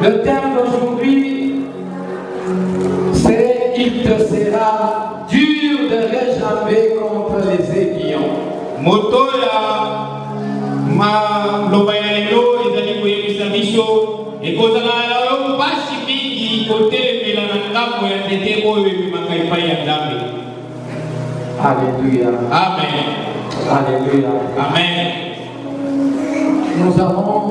Le thème d'aujourd'hui, c'est il te sera dur de réjamber contre les aiguillons. Motoya ma lobayalo ezali koyebisa biso ekozala na mpasi mingi kotelemela na ngambo ya nzete oyo ebimaka epai ya Nzambe. Alléluia. Amen. Alléluia. Amen. Nous allons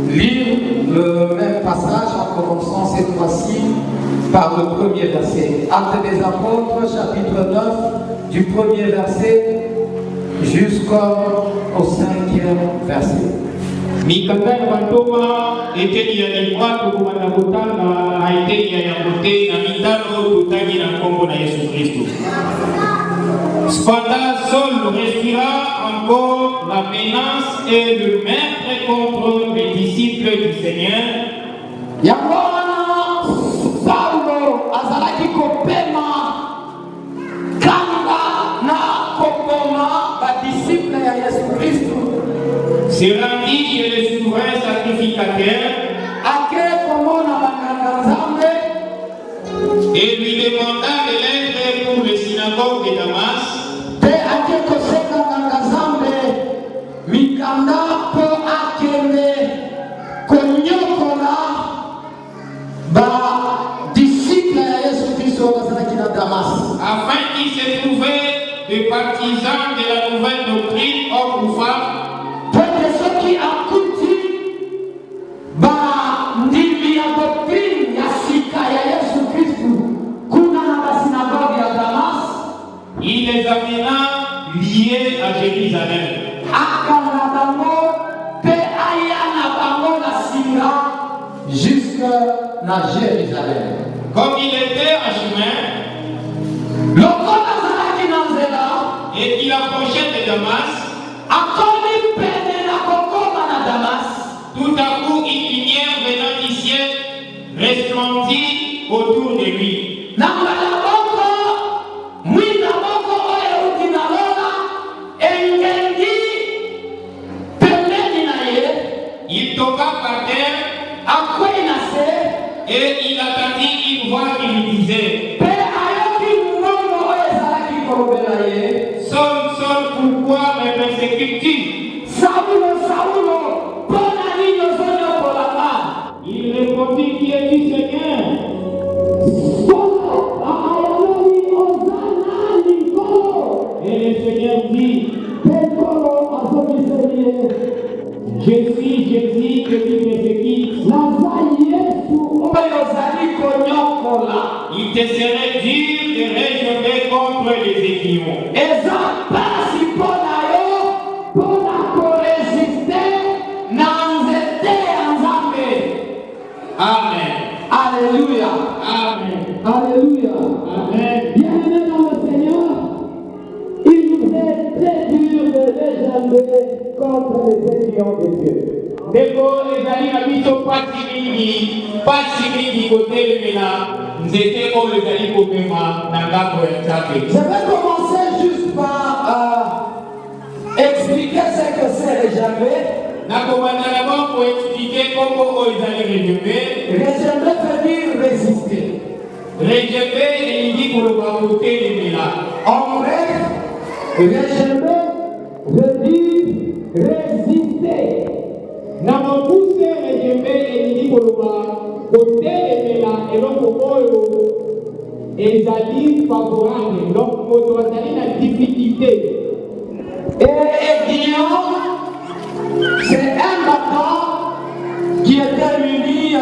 lire le même passage en commençant cette fois-ci par le premier verset. Actes des Apôtres, chapitre 9, du premier verset jusqu'au 5e verset. Mikanda ya batoma eteli ya libwato komanda kotanga na eteli ya yakote na mitano totangi na nkombo na Yesu Kristo. Cependant, Saul respira encore la menace et le meurtre contre les disciples du Seigneur. Yangona Saulo azalaki kopema kanga na koboma badisciple ya Yesu Kristo. Se rendit chez le souverain sacrificateur et lui demanda de l'aide pour les synagogues de Damas. Afin qu'il se trouvait des partisans de la nouvelle doctrine, hommes ou femmes, il les amena liés à Jérusalem. Jusqu'à Jérusalem. Comme il était à chemin, et qu'il approchait de Damas, tout à coup une lumière venant du ciel resplendit autour de lui. Il tomba par terre et il attendit une voix qui lui disait: Saul, Saul, pourquoi me persécutes-tu? Il répondit: Qui es-tu, Seigneur? Et le Seigneur dit: Je suis Jésus que tu persécutes. Il te serait dur de réjouir contre les aiguillons. Amen. Alléluia. Amen. Alléluia. Amen. Bien-aimés dans le Seigneur, il nous est très dur de réjamber contre les aiguillons de Dieu. Ndeko ezali na biso pasi mingi kotelemela nzete oyo ezali kopema na ngambo ya Nzambe. Je vais commencer juste par expliquer ce que c'est réjamber. Nakobanda d'abord pour expliquer comment oyo ezali rejebe. Réjamber veut dire résister. Rejebe elingi koloba kotelemela. En bref, réjamber veut dire résister. Na mokuse rejebe elingi koloba kotelemela eloko oyo ezali favorable. Donc moto azali na difficulté. Et aiguillon, c'est un bâton qui était muni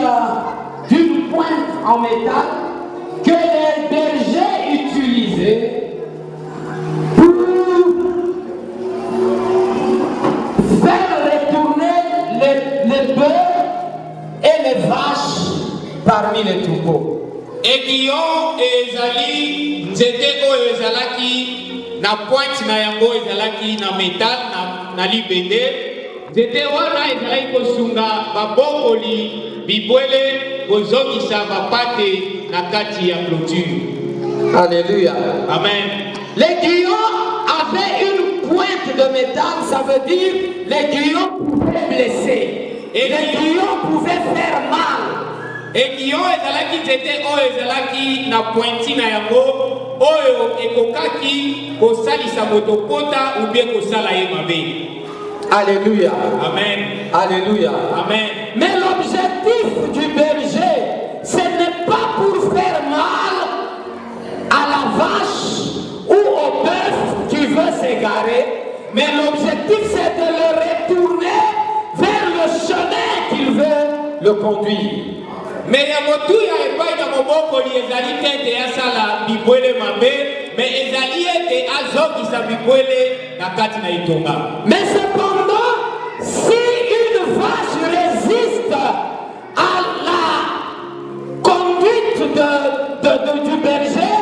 d'une pointe en métal que les bergers utilisaient pour faire retourner les bœufs et les vaches parmi les troupeaux. Aiguillon ezali nzete oyo ezalaki na pointe na yango ezalaki na métal na libende. Nzete wana ezalaki kosunga babokoli bibwele kozongisa bapate na kati ya clôture. Alléluia. Amen. L'aiguillon avait une pointe de métal, ça veut dire l'aiguillon pouvait blesser. les guillons pouvaient faire mal. Et guillon ezalaki nzete oyo ezalaki na pointi na yango oyo ekokaki kosalisa moto pota ou bien kosala ye mabe. Alléluia. Amen. Alléluia. Amen. Mais l'objectif du berger, ce n'est pas pour faire mal à la vache ou au bœuf qui veut s'égarer, mais l'objectif c'est de le retourner vers le chemin qu'il veut le conduire. Mais ya motuya epai na mobokoli ezali te ete asala bibwele mabe, mais ezali ete azokisa bibwele na kati na itonga. Mais cependant, si une vache résiste à la conduite du berger,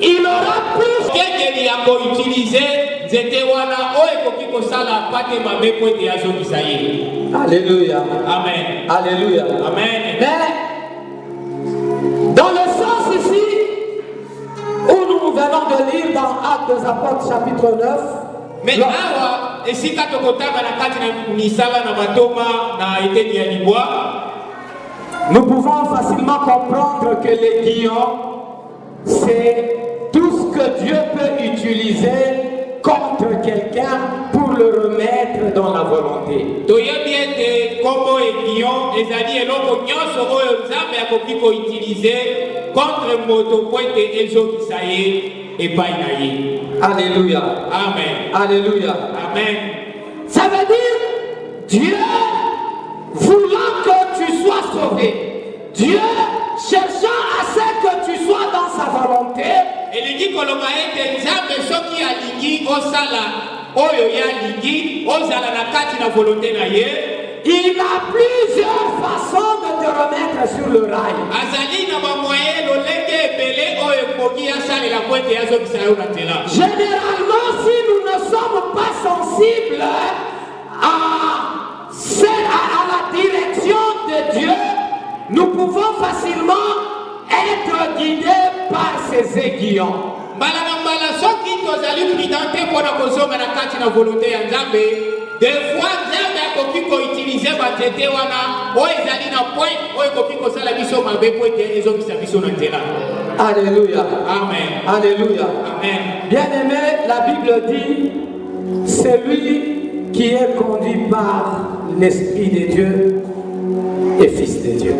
il aura plus. Kengeli ya koutiliser nzete wana oyo ekoki kosala pate mabe po ete azokisa ye. Alléluia. Amen. Alléluia. Amen. Mais dans le sens ici où nous venons de lire dans Actes des Apôtres chapitre 9, mais awa esika tokotanga na kati na misala na matoma na eteni ya libwa, nous pouvons facilement comprendre que les guillons, c'est tout ce que Dieu peut utiliser contre quelqu'un pour le remettre dans la volonté. toyebi ete kombo eguillon ezali eloko nyonso oyo nzambe akoki koutilize contre moto po ete ezokisa ye epai na ye. Alléluia. Amen. Alléluia. Amen. Ça veut dire Dieu voulant que tu sois sauvé, Dieu cherchant à ce que tu sois dans sa volonté, elingi koloba ete nzambe soki alingi osala oyo ye alingi ozala na kati na volonté na ye, il a plusieurs façons de te remettre sur le rail. azali na bamoye lolenge ebele oyo ekoki asalela po ete azokisa yo na nzela. Généralement, si nous ne sommes pas sensibles à la direction de Dieu, nous pouvons facilement être guidés par ses aiguillons. mbala na mbala soki tozali prudent te mpona kozonga na kati na volonté ya nzambe, des fois nzambe akoki koutilize banzete wana oyo ezali na point oyo ekoki kosala biso mabe po ete ezokisa biso na nzela. Alléluia. Amen. Alléluia. Amen. Bien aimé, la Bible dit, celui qui est conduit par l'Esprit de Dieu est fils de Dieu.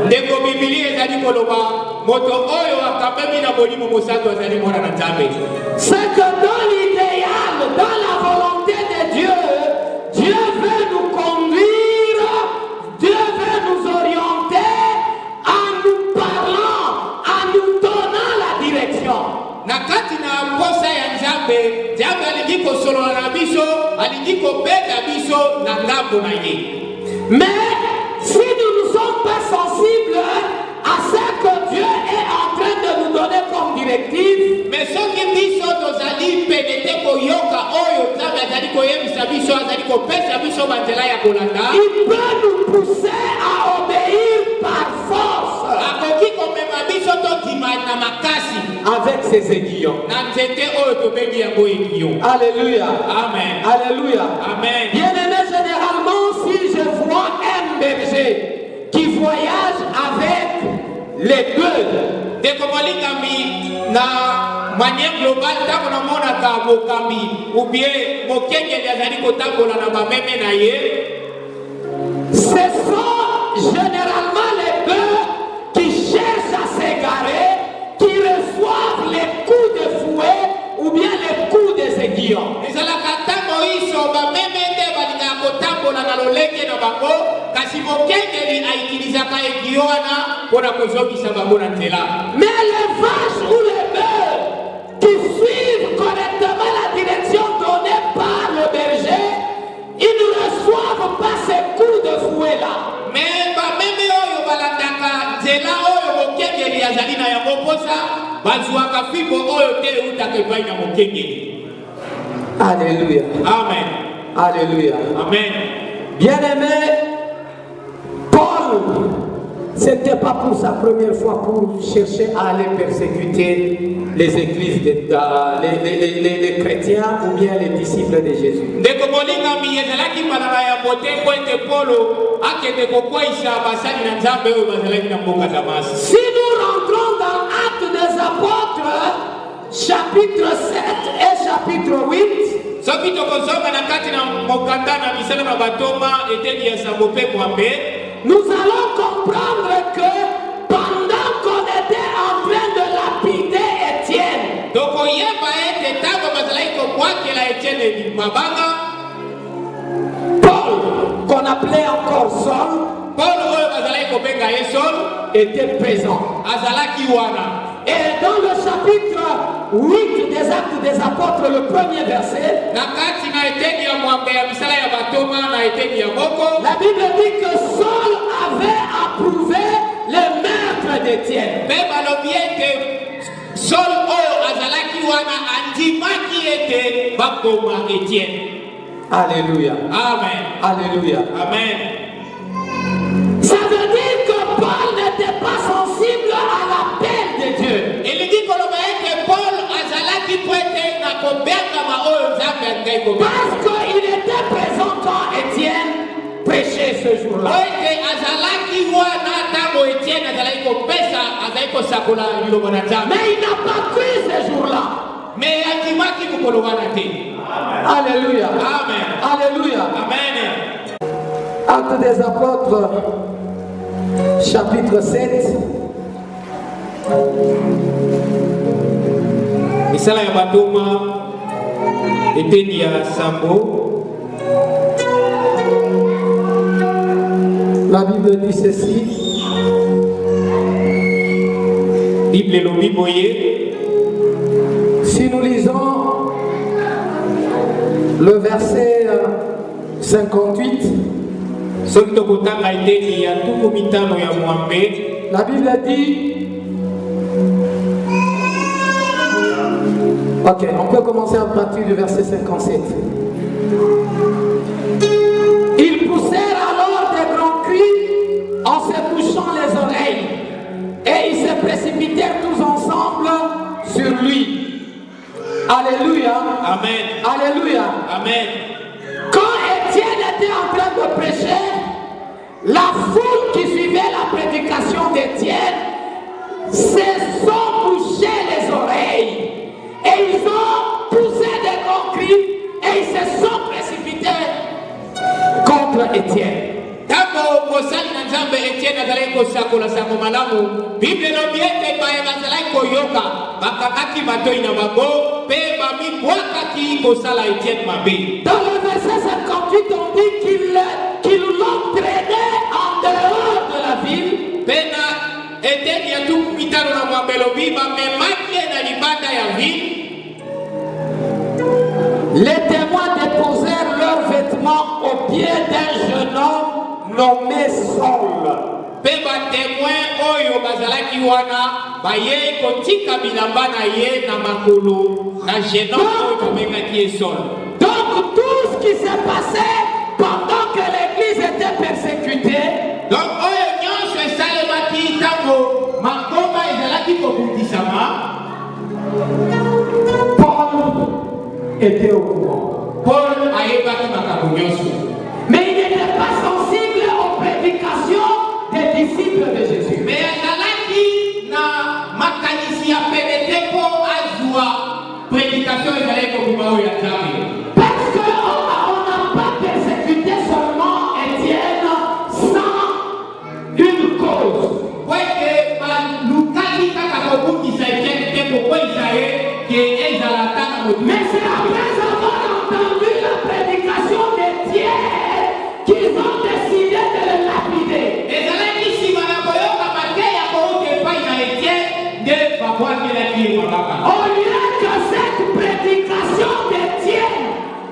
ndeko bibili ezali koloba moto oyo akambemi na bolimo mosantu azali mwana na nzambe. C'est que dans l'idéal, dans la volonté de Dieu, Dieu veut nous conduire, Dieu veut nous orienter en nous parlant, en nous donnant la direction. na kati na posa ya nzambe, nzambe alingi kosolola na biso, alingi kobeta biso na ngambo na ye. Mais si nous ne sommes pas sensibles à ce que Dieu est en train de nous donner comme directive, mais soki biso tozali pene te koyoka oyo nzambe azali koyebisa biso, azali kopesa biso banzela ya kolanda, il peut nous pousser à obéir par force akoki komema biso tondima na makasi avec ses aiguillons. na nzete oyo tobengi yango eguillon. Alléluia. Amen. Alléluia. Amen. Bien aimé, généralement, si je vois un berger qui voyage avec les bœufs, ndeko molikami na manière globale ntango namonaka mokambi ou bien mokengeli azali kotambola na bameme na ye, ce sont généralement les bœufs qui cherchent à s'égarer, qui reçoivent les coups de fouet ou bien les coups des aiguillons. ezalaka ntango iso bameme nde balingaka kotambola na lolenge na bango, kasi mokengeli aitilizaka egio wana mpona kozongisa bango na nzela. Mais les vaches ou les bœufs qui suivent correctement la direction donnée par le berger, ils ne reçoivent pas ces coups de fouet là. Mais bameme oyo balandaka nzela oyo mokengeli azali na yango mposa bazwaka fimbo oyo te eutaka epai na mokengeli. Alléluia. Amen. Alléluia. Amen. Bien aimé, Paul Ce n'était pas pour sa première fois pour chercher à aller persécuter les églises, les chrétiens ou bien les disciples de Jésus. Si nous rentrons dans Actes des Apôtres, chapitre 7 et chapitre 8, nous allons comprendre que pendant qu'on était en train de lapider Étienne, Paul, qu'on appelait encore Saul, était présent. Et dans le chapitre 8 des Actes des Apôtres, le premier verset, la Bible dit que Saul avait approuvé le meurtre d'Étienne. Alléluia. Amen. Alléluia. Amen. Ça veut dire que Paul n'était pas sensible à l'appel de Dieu. Il dit que Paul parce qu'il était présent quand Étienne prêchait ce jour-là. Mais il n'a pas cru ce jour-là. Alléluia. Amen. Alléluia. Amen. Actes des Apôtres, chapitre 7. Misala ya batoma eteni ya sambo. La Bible dit ceci. Bible lo biboye. Si nous lisons le verset 58, la Bible dit, ok, on peut commencer à partir du verset 57. Ils poussèrent alors des grands cris en se bouchant les oreilles et ils se précipitèrent tous ensemble sur lui. Alléluia. Amen. Alléluia. Amen. Quand Étienne était en train de prêcher, la foule qui suivait la prédication d'Étienne se sont bouché les oreilles et ils ont poussé des grands cris et ils se sont précipités contre Étienne. Dans le verset 58, on dit qu'ils l'ont traîné en dehors de la ville. Les témoins déposèrent leurs vêtements aux pieds d'un jeune homme nommé Saul. Donc tout ce qui s'est passé pendant que l'église était persécutée, Paul était au courant. Mais il n'était pas sensible aux prédications des disciples de Jésus. Parce qu'on n'a pas persécuté seulement Étienne sans une cause. Mais c'est après avoir entendu la prédication d'Étienne qu'ils ont décidé de le lapider. Au lieu que cette prédication d'Étienne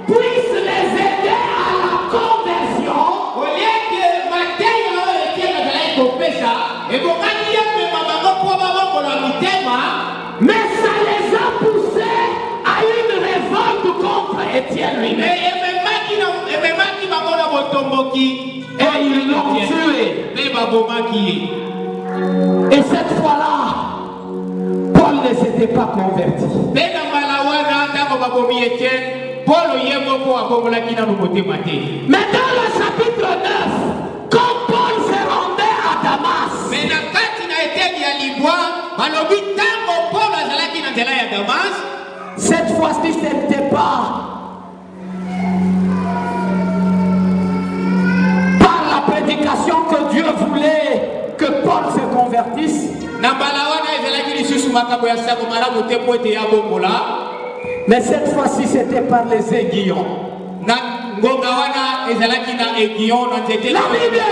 puisse les aider à la conversion, mais ça les a poussés à une révolte contre Étienne lui-même. Et ils l'ont tué. Et cette fois-là, Paul ne s'était pas converti. Mais dans le chapitre 9, quand Paul se rendait à Damas, cette fois-ci, ce n'était pas par la prédication que Dieu voulait que Paul se convertisse. Mais cette fois-ci, c'était par les aiguillons. La Bible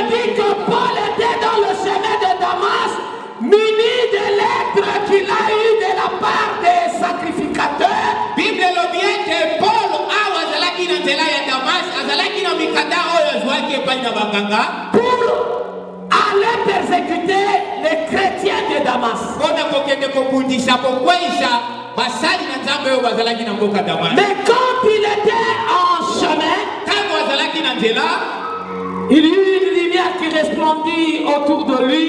dit que Paul était dans le chemin de Damas, muni de lettres qu'il a eues de la part des sacrificateurs. Pour aller persécuter les chrétiens de Damas. Mais quand il était en chemin, il y eut une lumière qui resplendit autour de lui.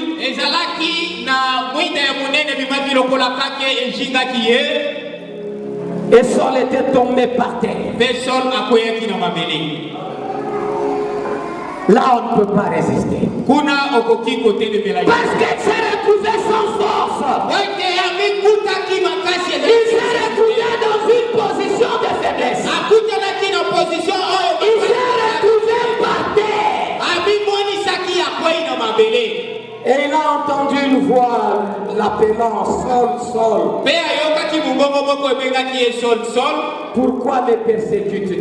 Et Saul était tombé par terre. Là, on ne peut pas résister. Parce qu'il s'est retrouvé sans force. Il s'est retrouvé dans une position de faiblesse. Il s'est retrouvé par terre. Et il a entendu une voix l'appelant Saul, Saul. Pourquoi me persécutes-tu?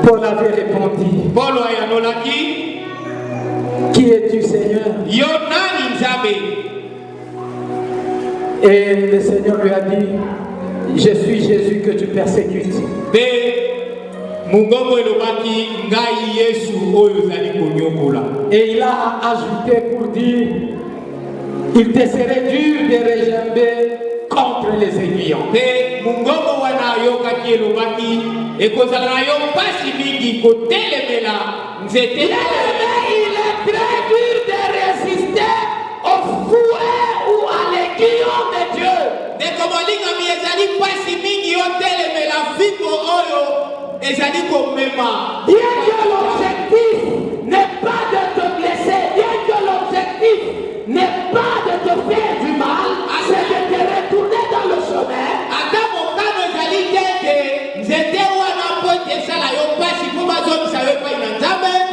Paul avait répondu. Qui es-tu, Seigneur? Et le Seigneur lui a dit, je suis Jésus que tu persécutes. Et il a ajouté pour dire, il te serait dur de réjamber contre les aiguillons. Il est très dur de résister au fouet ou à l'aiguillon de Dieu. Bien que l'objectif n'est pas de te blesser, bien que l'objectif n'est pas de te faire du mal, c'est de te retourner dans le chemin.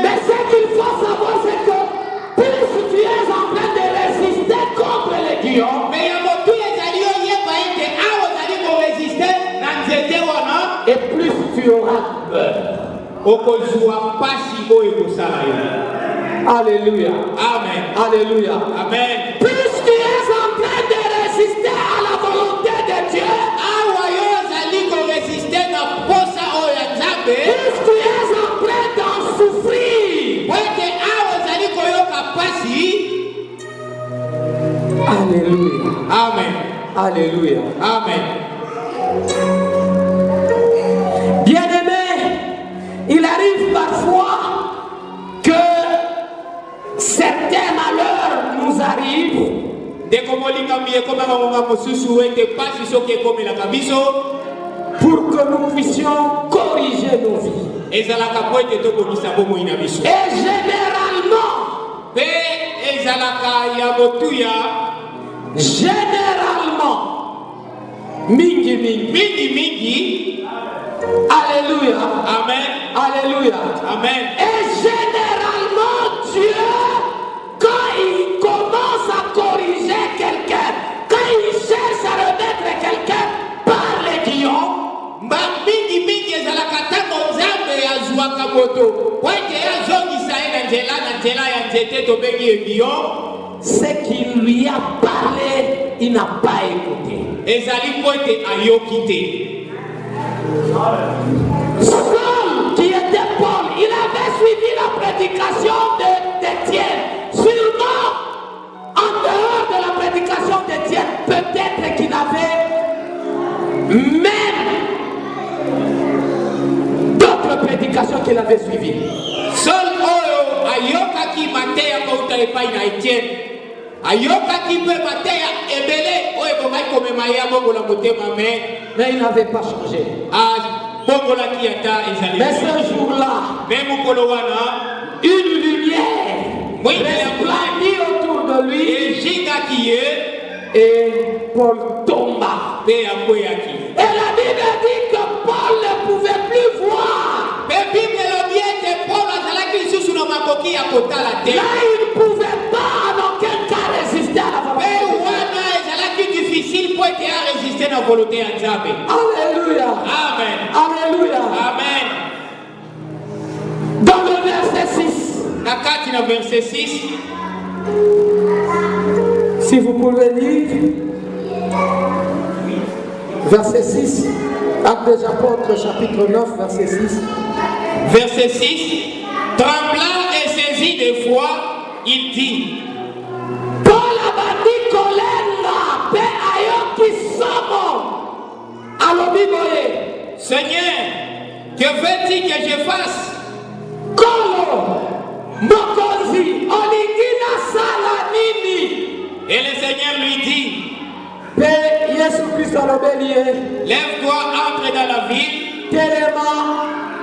Mais ce qu'il faut savoir, c'est que plus tu es en train de résister contre l'aiguillon, et plus tu auras peur. Alléluia. Amen. Alléluia. Amen. Plus tu es en train de résister à la volonté de Dieu, plus tu es en train d'en souffrir. Alléluia. Amen. Alléluia. Amen. Bien-aimé, il arrive parfois que certains malheurs nous arrivent pour que nous puissions corriger nos vies. Et généralement, mingi, alléluia, amen, alléluia, amen. Et généralement, Dieu, quand il commence à corriger quelqu'un, quand il cherche à remettre quelqu'un par l'aiguillon, ce qu'il lui a parlé, il n'a pas écouté. Saul, qui était Paul, il avait suivi la prédication d'Étienne. Sûrement, en dehors de la prédication d'Étienne, peut-être qu'il avait même prédication qu'il avait suivie. Seul oyo ayoka ki mateya kouta epai na Etienne. Ayoka ki pe mateya ebele oyo bomai komema ya bongo la motema mais il n'avait pas changé. Bongo la ki ata ezali. Mais ce jour-là, même kolo wana une lumière resplendit autour de lui et Paul tomba. Et la Bible dit que Paul ne pouvait plus voir. Là, il ne pouvait pas en aucun cas résister à la volonté. Alléluia. Amen. Alléluia. Amen. Dans le verset 6. Verset 6. Si vous pouvez lire. Verset 6. Actes des Apôtres, chapitre 9, verset 6. Verset 6. Tremblant et saisi de foi, il dit. Paul a dit Kolenga, Père Ayoki Somo. Alobiboye. Seigneur, que veux-tu que je fasse? Kolo. Mokozi. Oligina Salamini. Et le Seigneur lui dit. Père Jésus-Christ Alobelier. Lève-toi, entre dans la ville. Telema.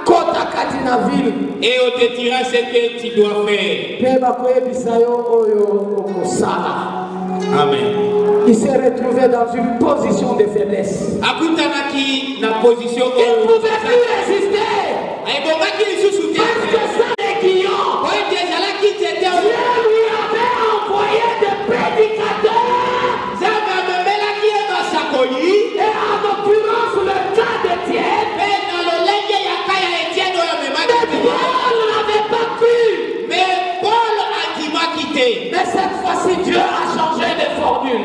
Kota katina ville. Et on te dira ce que tu dois faire. Père Bakoye Bisayo Oyo Okosala. Amen. Il s'est retrouvé dans une position de faiblesse. Il ne pouvait plus résister. Parce que ça, les guillons, Dieu lui avait envoyé des prédicateurs. Et en l'occurrence, le cas d'Étienne. Mais Paul n'avait pas cru. Mais Paul a quitté. Mais cette fois-ci, Dieu a changé de formule.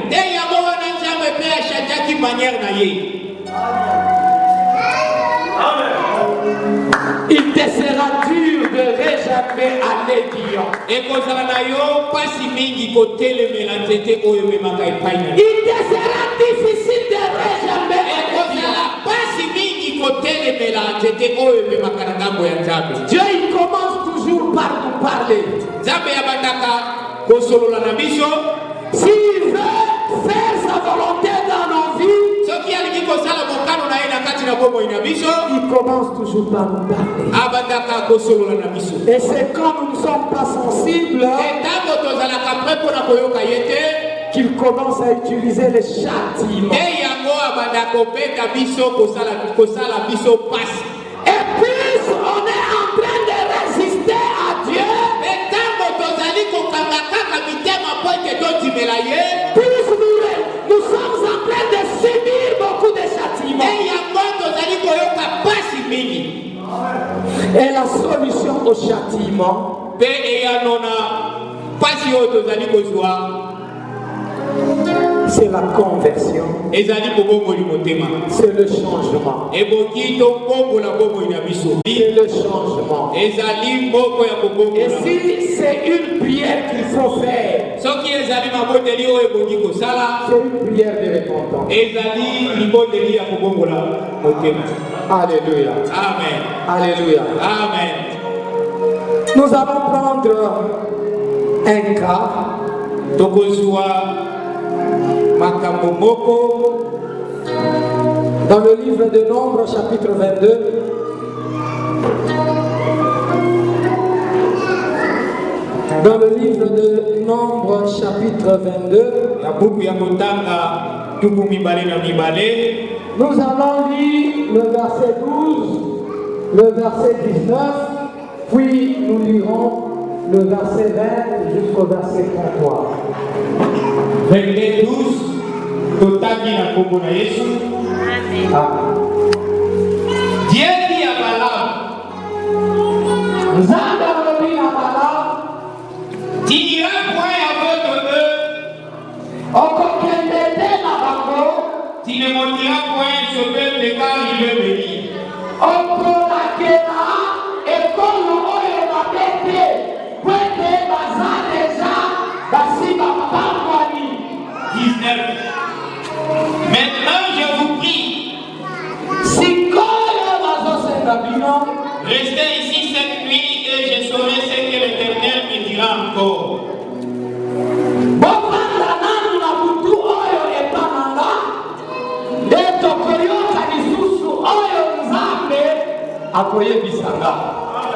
Il te sera dur de réjammer à l'édion. Il te sera difficile de réjammer à l'édion. Dieu, il commence toujours par nous parler. S'il veut faire sa volonté dans nos vies, il commence toujours par nous parler. Et c'est quand nous ne sommes pas sensibles qu'il commence à utiliser les châtiments. Et plus on est en train de résister à Dieu, plus nous sommes en train de subir beaucoup de châtiments. Et la solution au châtiment, c'est la conversion. C'est le changement. C'est le changement. Et si c'est une prière qu'il faut faire, c'est une prière de repentance. Alléluia. Amen. Alléluia. Amen. Nous allons prendre un cas. Dans le livre de Nombres, chapitre 22, dans le livre de Nombres, chapitre 22, nous allons lire le verset 12, le verset 19, puis nous lirons le verset 20 jusqu'au verset 33. Verset 12, Totaki na kombo na Yesu. Dieu dit à Balaam, tu n'iras point avec eux, tu ne monteras point ce peuple car il est béni. Maintenant je vous prie, Restez ici cette nuit et je saurai ce que l'Éternel me dira encore.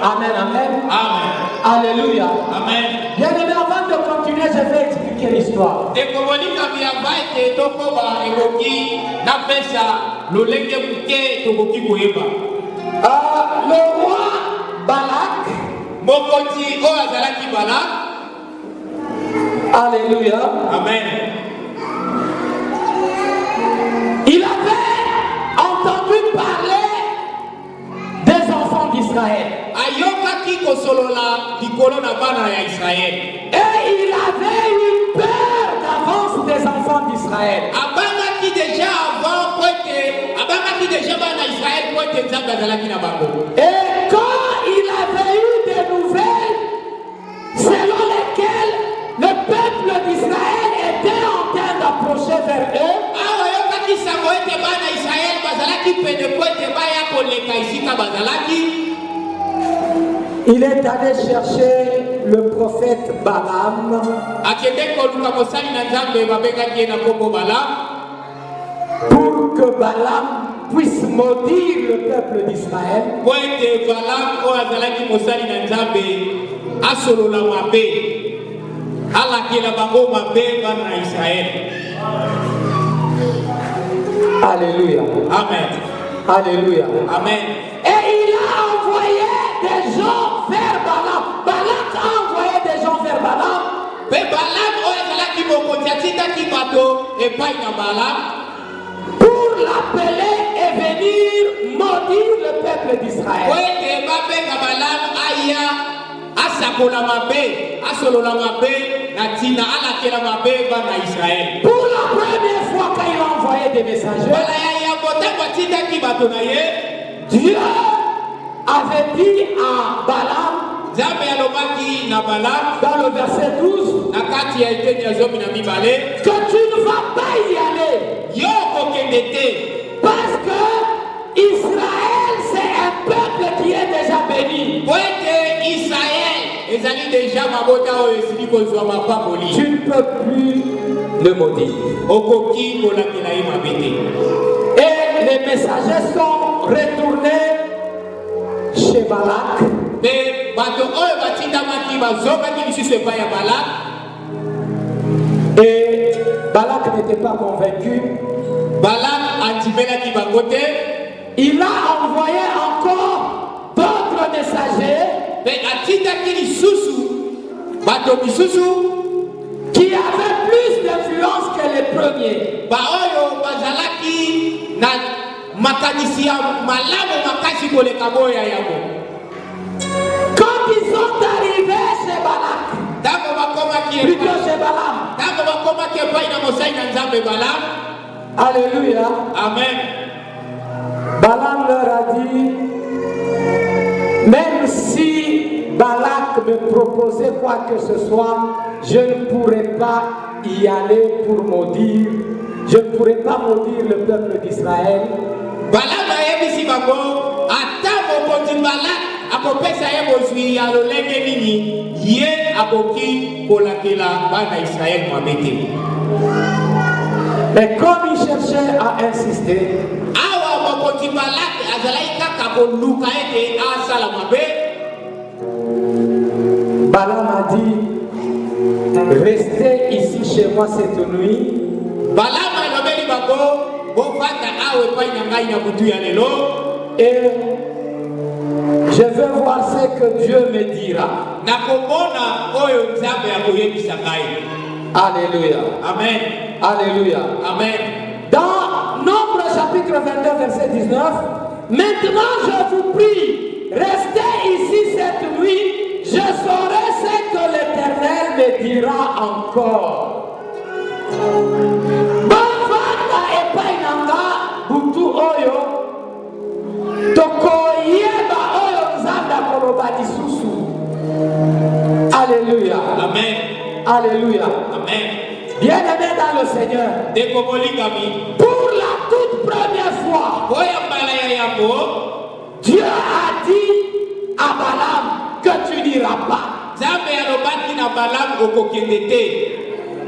Amen, amen. Amen. Alléluia. Amen. Bien aimé, avant de continuer, je vais expliquer l'histoire. Le roi Balak, alléluia. Amen. Il avait entendu parler des enfants d'Israël. Et il avait eu peur d'avance des enfants d'Israël. Et quand il avait eu des nouvelles selon lesquelles le peuple d'Israël était en train d'approcher vers eux, il est allé chercher le prophète Balaam pour que Balaam puisse maudire le peuple d'Israël. Alléluia. Amen. Alléluia. Amen. Et il a envoyé des gens vers Balaam. Balak a envoyé des gens vers Balaam pour l'appeler et venir maudire le peuple d'Israël. Pour la première fois quand il a envoyé des messagers, Dieu avait dit à Balaam dans le verset 12 que tu ne vas pas y aller parce que Israël c'est un peuple qui est déjà béni. Tu ne peux plus le maudire. Et les messagers sont retournés chez Balak. Et Balak n'était pas convaincu. Il a envoyé encore d'autres messagers qui avaient plus d'influence que les premiers. Quand ils sont arrivés chez Balak, plutôt chez Balaam, alléluia, Amen. Balaam leur a dit, même si Balak me proposait quoi que ce soit, je ne pourrais pas y aller pour maudire. Je ne pourrais pas maudire le peuple d'Israël. Mais comme il cherchait à insister, Balaam a dit, restez ici chez moi cette nuit. Et je veux voir ce que Dieu me dira. Alléluia. Amen. Alléluia. Amen. Dans Nombre chapitre 22 verset 19, maintenant je vous prie, restez ici cette nuit, je saurai ce que l'Éternel me dira encore. Alléluia. Amen. Alléluia. Amen. Bien-aimé dans le Seigneur, pour la toute première fois, Dieu a dit Balaam okokendete.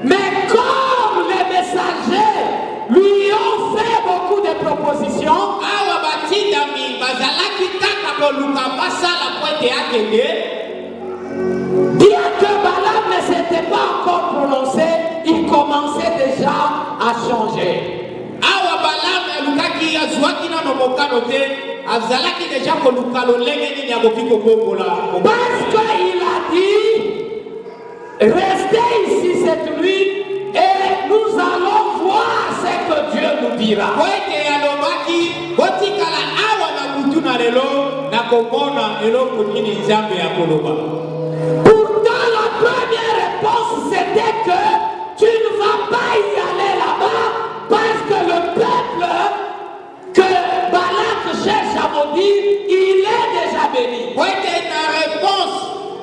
Mais comme les messagers lui ont fait beaucoup de propositions, Awa batindami bazalaki kaka koluka basala pointe akende. bien que Balaam ne s'était pas encore prononcé, il commençait déjà à changer. Awa Balaam elukaki azwaki na mokano te, azalaki déjà koluka lolenge nini akoki kobongola. Parce qu'il a dit, restez ici cette nuit et nous allons voir ce que Dieu nous dira. Pointe alobaki botikala awa na kutu na lelo na komona eloko nini nzambe ya koloba. Pourtant, la première réponse c'était que tu ne vas pas y aller là-bas parce que le peuple que Balak cherche à maudire, il est déjà béni. Pointe na réponse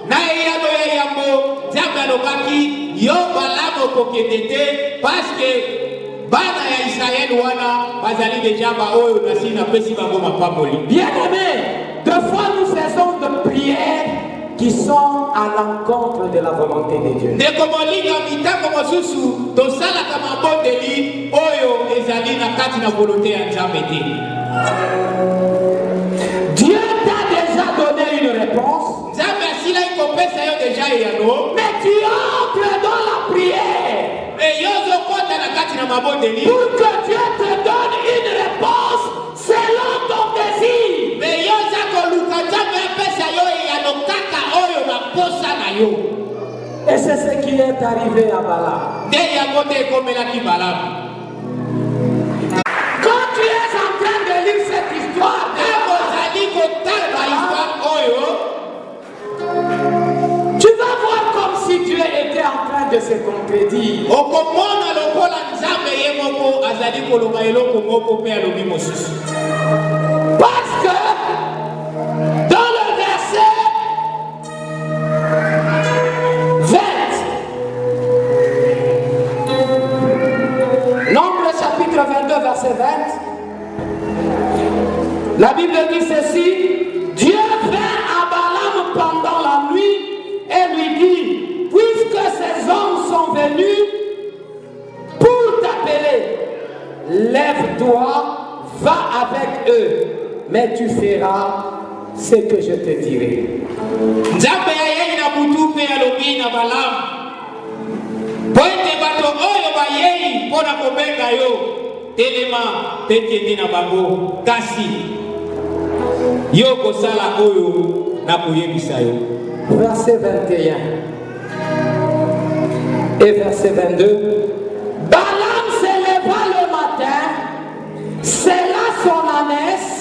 na eyano ya yambo nzambe alobaki yo Balaam okokende parce que bana ya Israël wana bazali déjà ba oyo nasi na pesi bango mapamboli. Bien-aimés, deux fois nous faisons de prières qui sont à l'encontre de la volonté de Dieu. Ndeko molinga mitango mosusu tosalaka mabondeli oyo ezali na kati na volonté ya nzambe te. Dieu t'a déjà donné une réponse, Nzambe asila ikopesa yo déjà eyano, mais tu entres dans la prière yo ozokota na kati na mabondeli pour que Dieu te donne une réponse selon ton désir. mais yo oza koluka nzambe apesa yo eyano kaka oyo na posa na yo. Et c'est ce qui est arrivé à Balaam. Nde yango nde ekomelaki Balaam. Quand tu es en train de lire cette histoire, ozali kotala histoire oyo tu vas voir comme si Dieu était en train de se contredire. okomona lokola nzambe ye moko azali koloba eloko moko mpe alobi mosusu. Parce que dans le verset 20, Nombre chapitre 22, verset 20, la Bible dit ceci: Dieu vint à Balaam pendant la nuit et lui dit, puisque ces hommes sont venus pour t'appeler, lève-toi, va avec eux, mais tu feras ce que je te dirai. Nzambe ayei na butu mpe alobi na Balaam po ete bato oyo bayei mpo na kobenga yo telema mpe kende na bango kasi yo kosala oyo na koyebisa yo. Verset 21 et verset 22. Balaam se leva le matin, sella son ânesse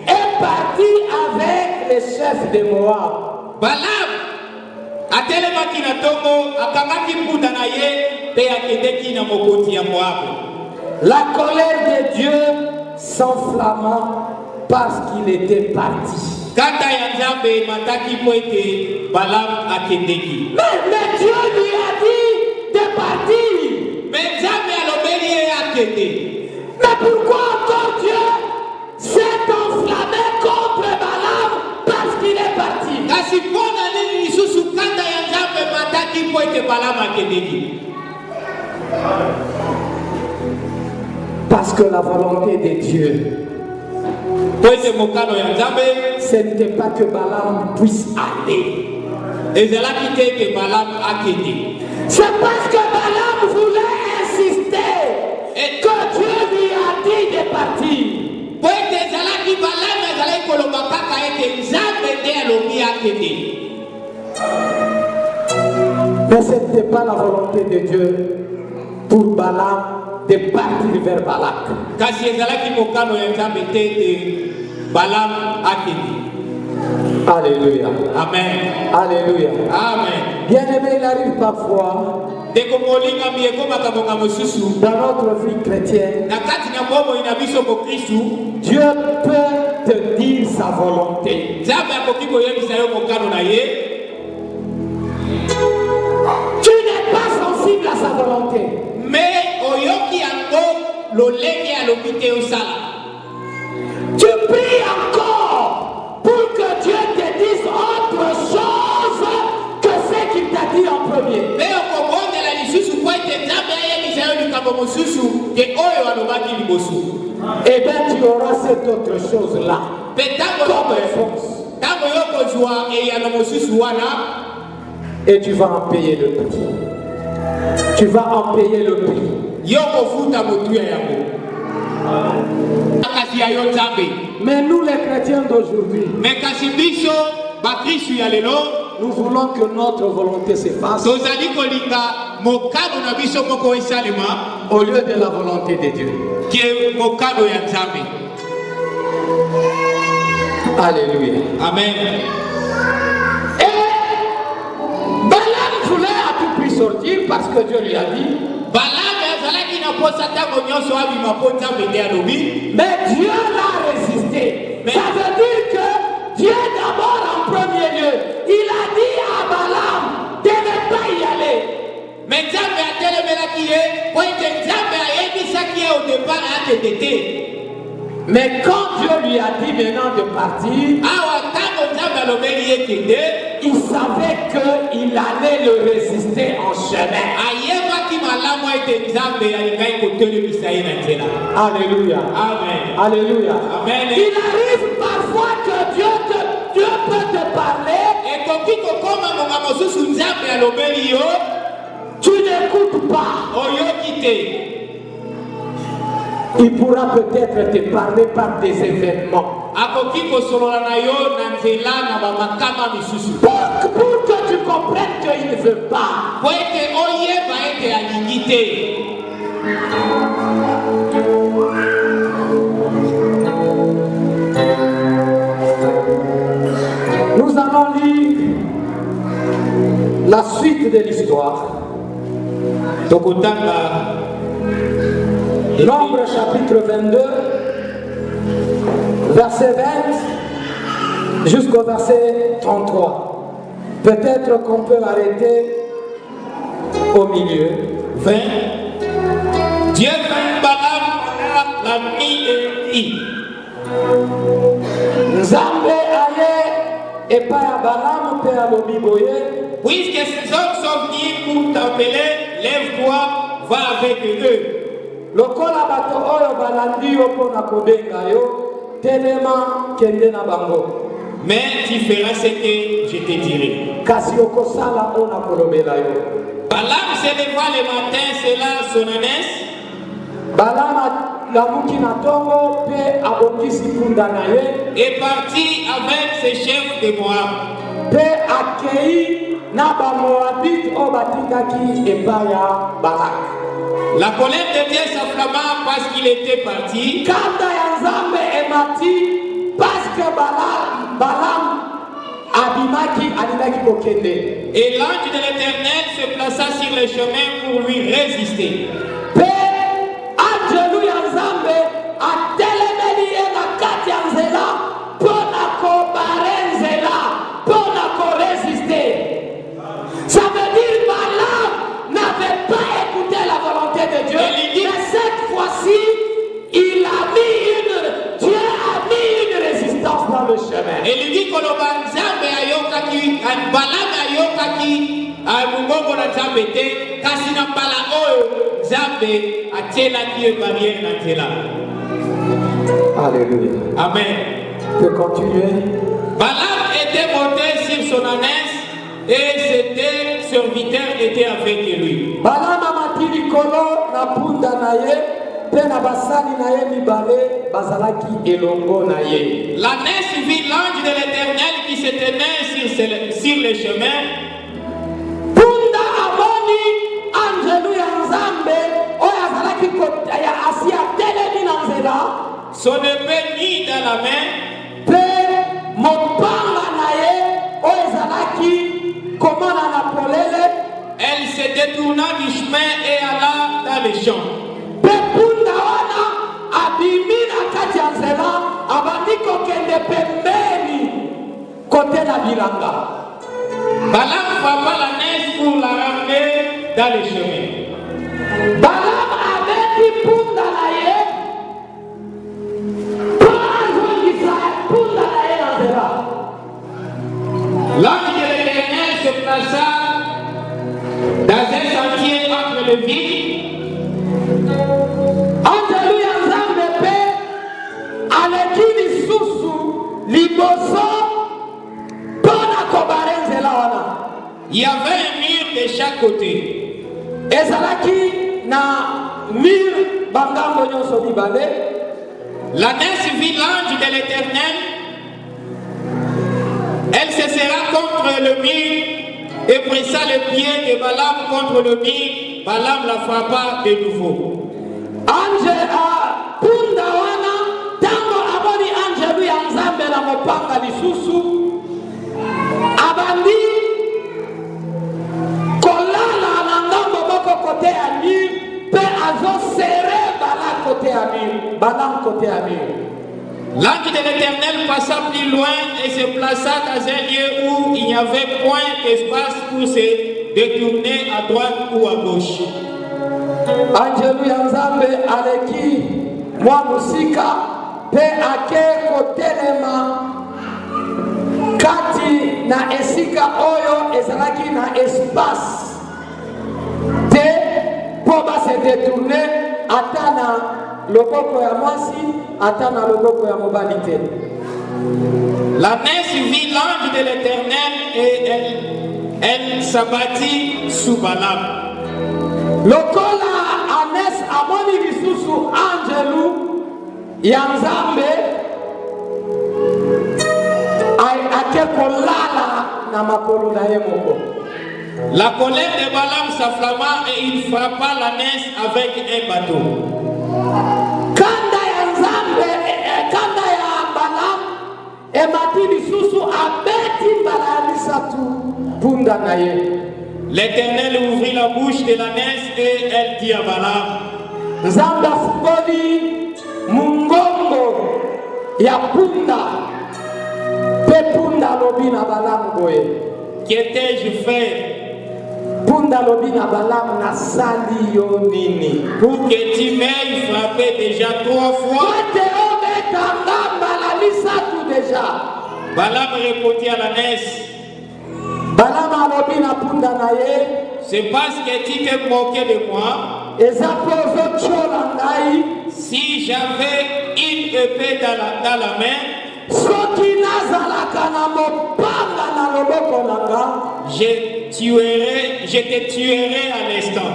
et partit avec les chefs de Moab. Balaam atelemaki na tongo akangaki mpunda na ye mpe akendeki na mokonzi ya Moabe. La colère de Dieu s'enflamma parce qu'il était parti. Kata ya nzambe emataki mpo ete Balaam akendeki. Mais Dieu lui a dit de partir. Mais nzambe alobeli ye akende. Mais pourquoi encore Dieu s'est enflammé contre Balaam parce qu'il est parti? Kasi mpona nini lisusu kata ya nzambe emataki mpo ete Balaam akendeki? Parce que la volonté de Dieu, Po ete mokano ya nzambe ce n'était pas que Balaam puisse aller. ezalaki te ete Balaam akende. C'est parce que Balaam voulait insister et que Dieu lui a dit de partir. Po ete ezalaki Balaam ezalaki koloba kaka ete nzambe nde alobi akende. Mais ce n'était pas la volonté de Dieu pour Balaam de partir vers Balak. Kasi ezalaki mokano ya nzambe te ete Balaam akende. Alléluia. Amen. Alléluia. Amen. Bien-aimé, il arrive parfois ndeko molingami ekomaka monga mosusu dans notre vie chrétienne, na kati na bomoi na biso mokristu Dieu peut te dire sa volonté. nzambe akoki koyebisa yo mokano na ye. Tu n'es pas sensible à sa volonté. Mais oyoki yango lolenge alobi te osala. Tu pries encore pour que Dieu te dise autre chose que ce qu'il t'a dit en premier. Et bien tu auras cette autre chose-là comme réponse. Et tu vas en payer le prix. Tu vas en payer le prix. Mais nous les chrétiens d'aujourd'hui, nous voulons que notre volonté se fasse au lieu de la volonté de Dieu. Alléluia. Amen. Et Balaam voulait à tout prix sortir parce que Dieu lui a dit. Mais Dieu l'a résisté. Ça veut dire que Dieu d'abord en premier lieu, il a dit à Balaam de ne pas y aller. Mais quand Dieu lui a dit maintenant de partir, il savait qu'il allait le résister en chemin. Alléluia. Amen. Alléluia. Amen. Il arrive parfois que Dieu peut te parler. Tu n'écoutes pas. Il pourra peut-être te parler par des événements. Pour que tu comprennes qu'il ne veut pas. Nous allons lire la suite de l'histoire. Nombre chapitre 22, verset 20 jusqu'au verset 33. Peut-être qu'on peut arrêter au milieu. 20. Dieu fait Balaam la nuit et Nzambe aye et pas à Balaam pe alobi boye. Puisque ces hommes sont venus pour t'appeler, lève-toi, va avec eux. Lokola bato oyo balandi yo pona kobenga yo telema kende na bango. Mais tu feras ce que je te dirai. Kasi okosala ona kolobela yo. Balaam se leva le matin, cela son ânesse. Balaam lamuki na tongo pe abongisi punda na ye. Et parti avec ses chefs de Moab. Pe akei na ba Moabite o batikaki epai ya Balak. La colère de Dieu s'enflamma parce qu'il était parti. Kanda ya Nzambe emati parce que Balaam abimaki alingaki kokende. Et l'ange de l'Éternel se plaça sur le chemin pour lui résister. Pe anjelu ya Nzambe atelemeli ye na kati ya nzela pona kobare nzela pona korésister. Ça veut dire Balaam n'avait pas écouté la volonté de Dieu. Mais cette fois-ci, Dieu a mis une résistance dans le chemin. Et lui dit que le Nzambe ayokaki, Balaam ayokaki, mungongo na Nzambe te, kasi na pala oyo Nzambe atielaki barrière na nzela. Alléluia. Amen. Tu peux continuer. Balaam était monté sur son ânesse et ses serviteurs étaient avec lui. Balaam amati likolo na punda na ye pe na basali na ye mibale bazalaki elongo na ye. L'ânesse vit l'ange de l'Éternel qui se tenait sur le chemin. Punda amoni anjelu ya Nzambe oyo azalaki ya asia telemi na nzela. Son épée nue dans la main. Pe mopanga na ye oyo ezalaki komona na polele. Elle se détourna du chemin et alla dans les champs. Pe punda wana abimi na kati ya nzela abandi kokende pembeni kote na bilanga. Balaam frappa l'ânesse pour la ramener dans les chemins. Balaam abeti punda na ye pour azongisa punda na ye na nzela. L'ange de l'Éternel se plaça dans un sentier entre les vignes. Anjelu ya Il y avait un mur de chaque côté. L'ânesse vit l'ange de l'Éternel. Elle se serra contre le mur et pressa le pied de Balaam contre le mur. Balaam la frappa de nouveau. L'ange de l'Éternel passa plus loin et se plaça dans un lieu où il n'y avait point d'espace pour se détourner à droite ou à gauche. Angelu ya Nzambe aleki mwa musika pe ake kotelema kati na esika oyo ezalaki na espace te po base détourner ata na loboko ya mwasi ata na loboko ya mobali te. L'ânesse vit l'ange de l'Éternel et elle s'abattit sous Balaam. Lokola anes amoni lisusu angelu ya Nzambe ake kolala na makolo na ye moko. La colère de Balaam s'enflamma et il frappa l'ânesse avec un bateau. Kanda ya Nzambe, kanda ya Balaam emati lisusu abeti mbala lisatu punda na ye. L'Éternel ouvrit la bouche de l'ânesse et elle dit à Balaam, Nzambe afungoli mungongo ya punda pe punda lobi na Balaam boye. qu'ai-je fait Punda lobi na Balaam na sali yo nini pour que tu m'aies frappé déjà 3 fois? Balaam répondit à l'ânesse, c'est parce que tu t'es moqué de moi. Si j'avais une épée dans la main, je te tuerai à l'instant.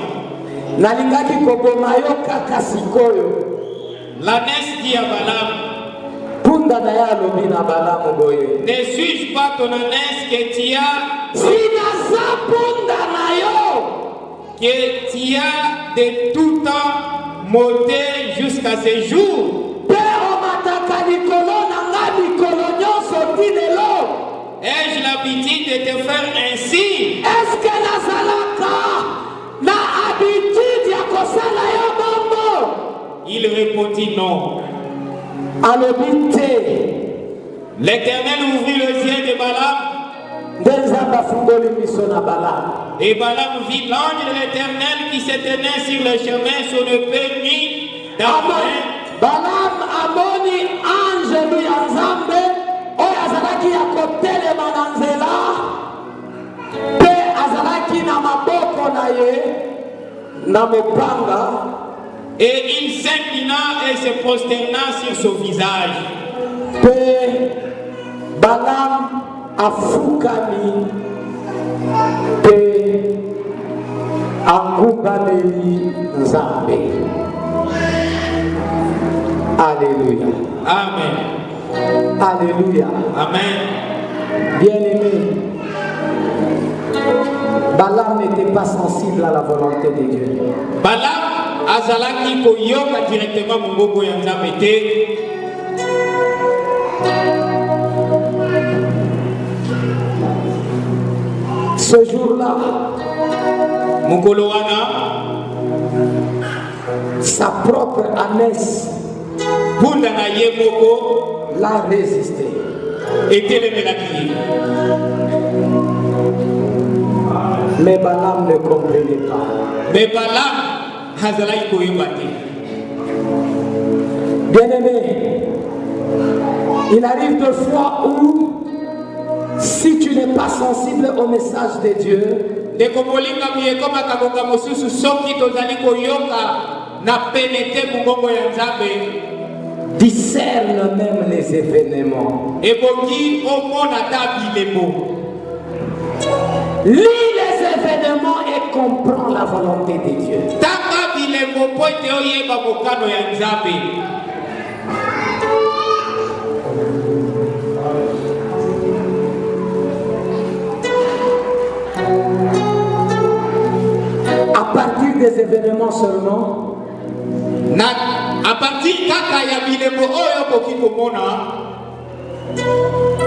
L'ânesse dit à Balaam, ne suis-je pas ton ânesse que tu as de tout temps monté jusqu'à ce jour? Ai-je l'habitude de te faire ainsi? Il répondit non. L'Éternel ouvrit les yeux de Balaam. Et Balaam vit l'ange de l'Éternel qui se tenait sur le chemin sur le pays dans la main. Balaam amoni ange lui Nzambe oyo azalaki ya kotelema na nzela pe azalaki na maboko na ye na mopanga. Et il s'inclina et se prosterna sur son visage. Pe Balaam afukami pe akubaleli Nzambe. Alléluia. Amen. Alléluia. Amen. Bien-aimé, Balaam n'était pas sensible à la volonté de Dieu. Balaam azalaki koyoka directement mongoko ya Nzambe te. Ce jour-là, mokolo wana, sa propre ânesse punda na ye moko l'a résisté. etelemelaki. Mais Balaam ne comprenait pas. Mais Balaam azalaki koyeba te. Bien-aimé, il arrive des fois où si tu n'es pas sensible au message de Dieu, discerne même les événements. Lis les événements et comprends la volonté de Dieu. À partir des événements seulement,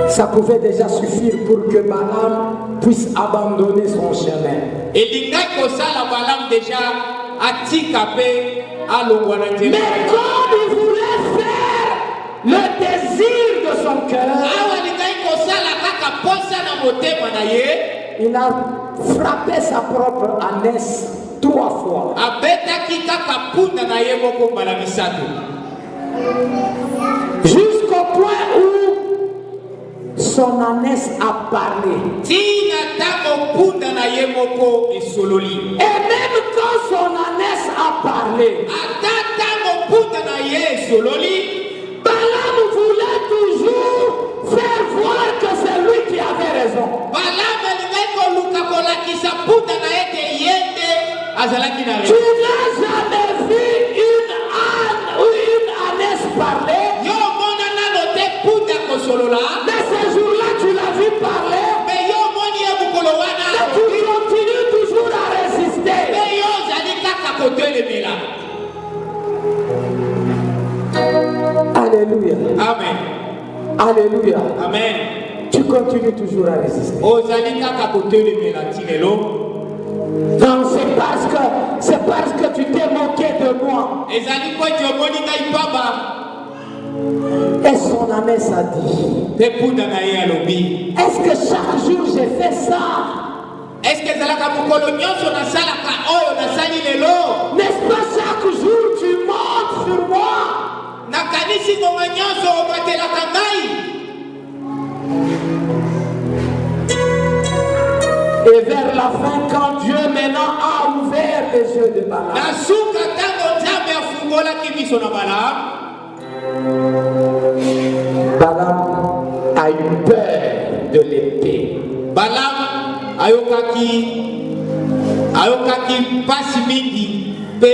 ça pouvait déjà suffire pour que Balaam puisse abandonner son chemin. Mais comme il voulait faire le désir de son cœur, il a frappé sa propre ânesse 3 fois. Jusqu'au point où son ânesse a parlé. Et même quand son ânesse a parlé, Balaam voulait toujours faire voir que c'est lui qui avait raison. Tu n'as jamais vu une âne ou une ânesse parler? Mais ce jour-là, tu l'as vu parler. Mais tu continues toujours à résister. Alléluia. Amen. Alléluia. Amen. Tu continues toujours à résister. Non, c'est parce que tu t'es moqué de moi. Et son ânesse a dit, est-ce que chaque jour j'ai fait ça? N'est-ce pas chaque jour tu montes sur moi? Et vers la fin, quand Dieu maintenant a ouvert les yeux de Balaam, Balaam a eu peur de l'épée. Balaam ayokaki pasi mingi pe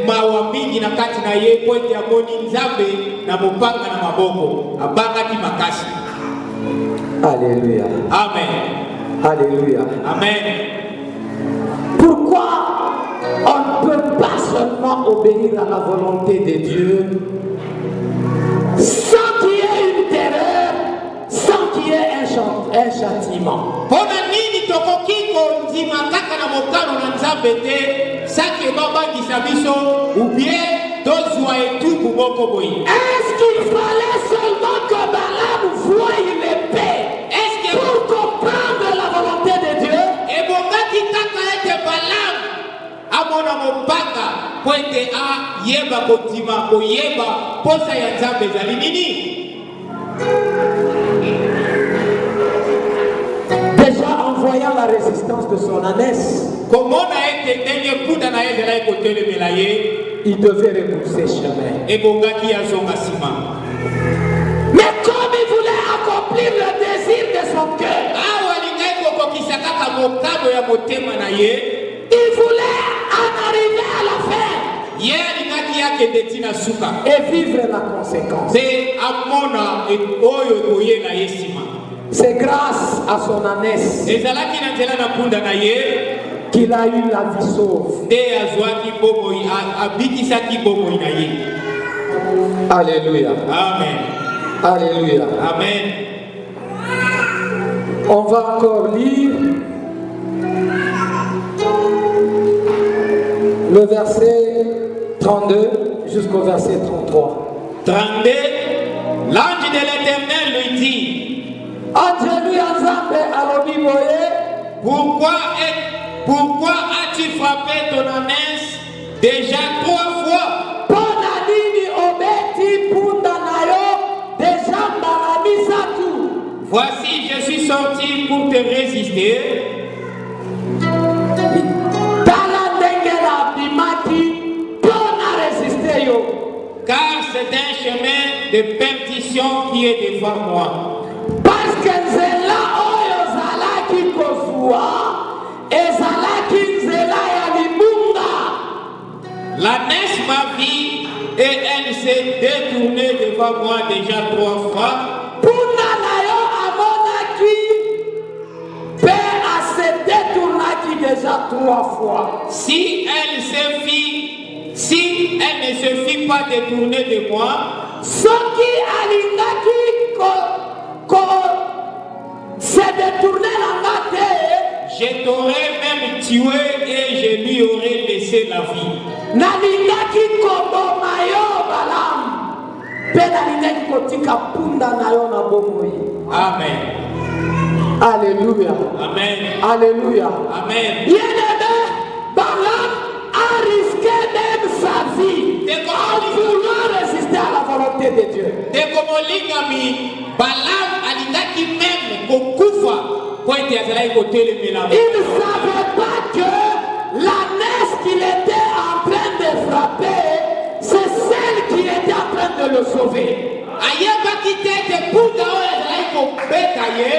mawa mingi na kati na ye po ete amoni nzambe na mopanga na maboko abangaki makasi. Alléluia. Amen. Alléluia. Amen. Pourquoi on ne peut pas seulement obéir à la volonté de Dieu sans qu'il y ait une terreur, sans qu'il y ait un châtiment? Est-ce qu'il fallait seulement que Balaam voie l'épée pour comprendre la volonté de Dieu? Déjà en voyant la résistance de son ânesse, il devait repousser chemin. Mais comme il voulait accomplir le désir de son cœur, il voulait en arriver à la fin et vivre la conséquence. C'est grâce à son ânesse qu'il a eu la vie sauve. Alléluia. Amen. Alléluia. Amen. On va encore lire le verset 32 jusqu'au verset 33. 32, l'ange de l'Éternel lui dit, pourquoi as-tu frappé ton ânesse déjà 3 fois? Voici, je suis sorti pour te résister. Car c'est un chemin de perdition qui est devant moi. Parce que nzela oyo ozalaki kozwa ezalaki nzela ya libunga. La neige m'a vue et elle s'est détournée devant moi déjà 3 fois. Puna na yo amonaki pe ase détournaki déjà 3 fois. Si elle ne se fit pas détourner de moi, soki alingaki se détourner la main, je t'aurais même tué et je lui aurais laissé la vie. Nalingaki koboma yo Balaam pe nalingaki kotika punda na yo na bomoi. Amen. Alléluia. Amen. Alléluia. Amen. Bien-aimé, Balaam a risqué même sa vie en voulant résister à la volonté de Dieu. De comme l'ingami, Balaam alingaki même kokufa pour être à la côté de Mélam. Il ne savait pas que la neige qu'il était en train de frapper, c'est celle qui était en train de le sauver. Ayeba kitete puta oyo azalaki kobeta ye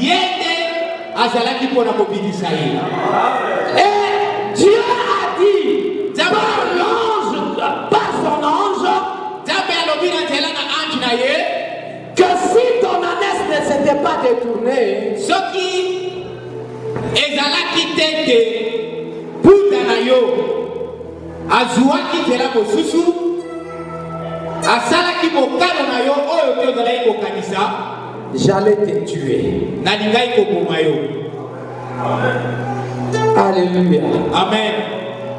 yende azalaki mpona kobikisa ye. Et Dieu a dit par son ange Nzambe alobi na nzela na ange na ye que si ton ânesse ne s'était pas détournée, soki ezalaki tete puta na yo azwaki nzela mosusu asalaki mokano na yo oyo te ozalaki kokanisa, j'allais te tuer. nalingai koboma yo. Alléluia. Amen.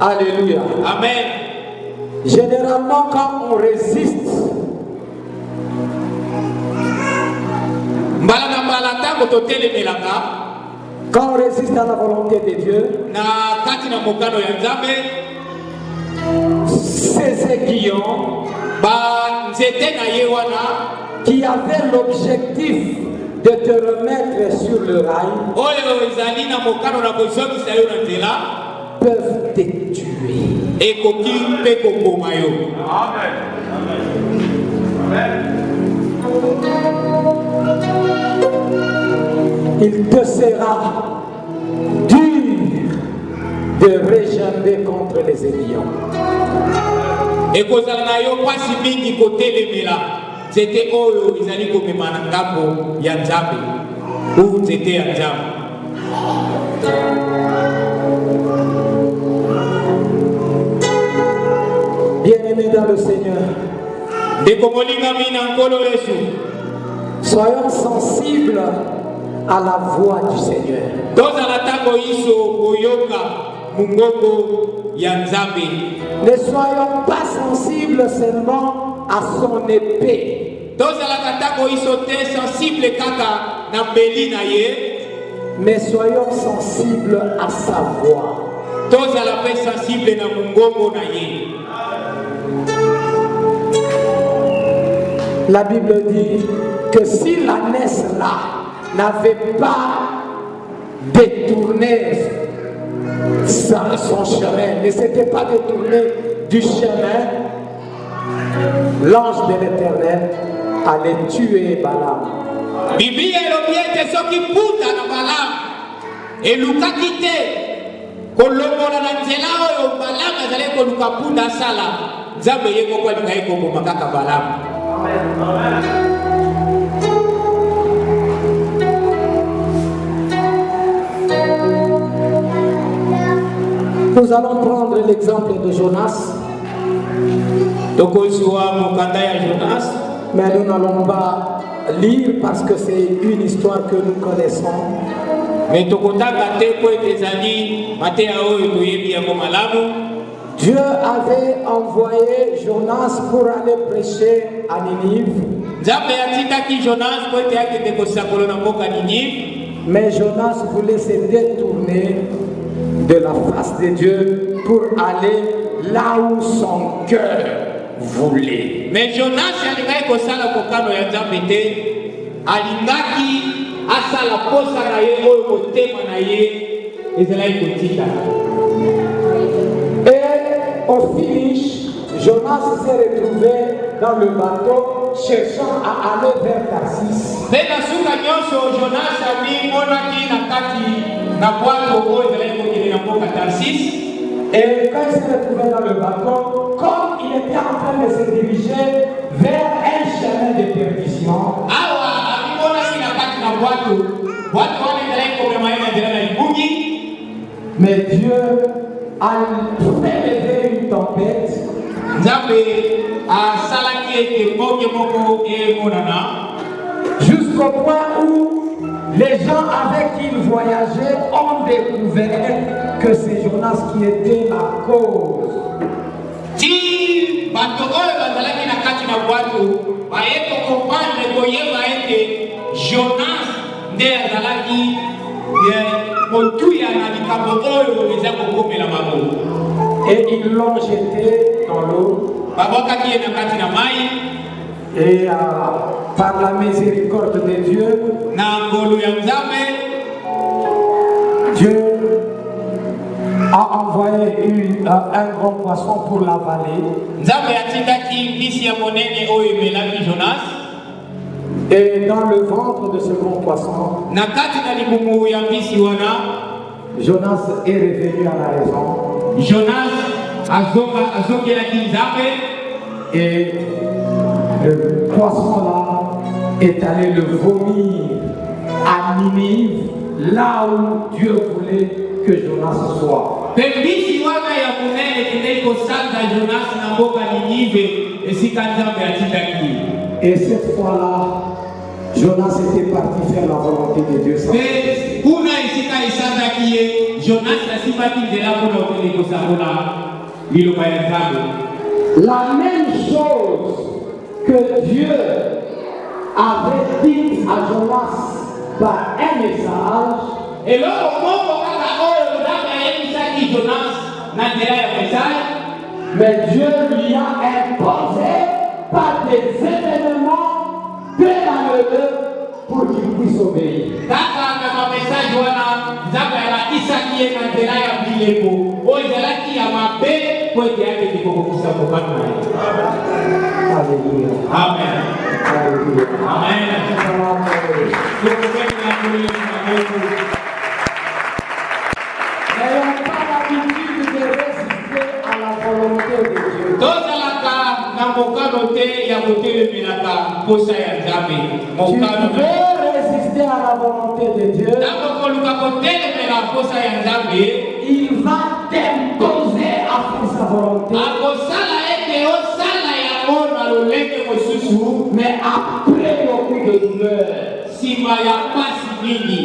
Alléluia. Amen. Généralement, quand on résiste, quand on résiste à la volonté de Dieu, ces aiguillons qui avaient l'objectif de te remettre sur le rail peuvent te tuer. Il te sera dur de réjamber contre les aiguillons. C'était oyo izali komema na ngambo ya Nzambe ou nzete ya Nzambe. Bien-aimés dans le Seigneur, soyons sensibles à la voix du Seigneur. Ne soyons pas sensibles seulement à son épée, mais soyons sensibles à sa voix. La Bible dit que si l'ânesse là n'avait pas détourné son chemin, ne s'était pas détourné du chemin, l'ange de l'Éternel allait tuer Balaam. Bible elobiete soki puta na Balaam elukaki te kolongola na nzela oyo Balaam azali koluka puta sala Nzambe ye moko alingai koboma kaka Balaam. Nous allons prendre l'exemple de Jonas. Mais nous n'allons pas lire parce que c'est une histoire que nous connaissons. Dieu avait envoyé Jonas pour aller prêcher à Ninive. Mais Jonas voulait se détourner de la face de Dieu pour aller là où son cœur voulait. Mais Jonas alingaki kosala kokano ya Nzambe te, alingaki asala posa na ye oyo motema na ye ezalaki kotika. Et au finish, Jonas s'est retrouvé dans le bateau cherchant à aller vers Tarsis. Tena suka nyonso Jonas amonaki na kati na bwato oyo ezalaki kokende na mboka Tarsis. Et quand il s'est retrouvé dans le bateau, comme il était en train de se diriger vers un chemin de perdition, Awa amonaki na kati na bwato wana ezalaki komema ye na nzela na libungi. mais Dieu a fait lever une tempête. Nzambe asalaki ete moke moko emonana Jusqu'au point où les gens avec qui il voyageait ont découvert que c'est Jonas qui était la cause. ti bato oyo bazalaki na kati na bwato baye kokopande koyeba ete Jonas nde azalaki motuya na likambo oyo eza kokomela bango. Et ils l'ont jeté dans l'eau. Babwakaki ye na kati na mai. Et par la miséricorde de Dieu, Na ngolu ya Nzambe Dieu a envoyé un grand poisson pour l'avaler. Nzambe atindaki mbisi ya monene oyo emelaki Jonas. Et dans le ventre de ce grand poisson, Na kati na libumu ya mbisi wana Jonas est revenu à la raison. Jonas azokelaki Nzambe. Et le poisson-là est allé le vomir à Ninive, là où Dieu voulait que Jonas soit. Pe mbisi wana ya monene ekendeki kosanza Jonas na mboka Ninive esika Nzambe atindaki. Et cette fois-là, Jonas était parti faire la volonté de Dieu. Pe kuna esika esanzaki ye Jonas asimbaki nzela mpona okende kosakola liloba ya Nzambe. La même chose que Dieu avait dit à Jonas par un message, Eloko moko kaka oyo Nzambe ayebisaki Jonas na nzela ya message, mais Dieu lui a imposé par des événements très malheureux pour qu'il puisse obéir. kaka na mamessage wana Nzambe alakisaki ye na nzela ya bilembo oyo ezalaki ya mabe po ete akende kokokisa mokano na ye. Alléluia. Amen. Alléluia. Amen. Alléluia. N'ayons pas l'habitude de résister à la volonté de Dieu. tozalaka na mokano te ya kotelemelaka posa ya Nzambe. Tu Mokano veux résister à la volonté de Dieu, ntango koluka kotelemela posa ya Nzambe il va t'imposer à faire sa volonté, akosala ete osala yango na lolenge mosusu mais après beaucoup de douleur. nsima ya pasi mingi.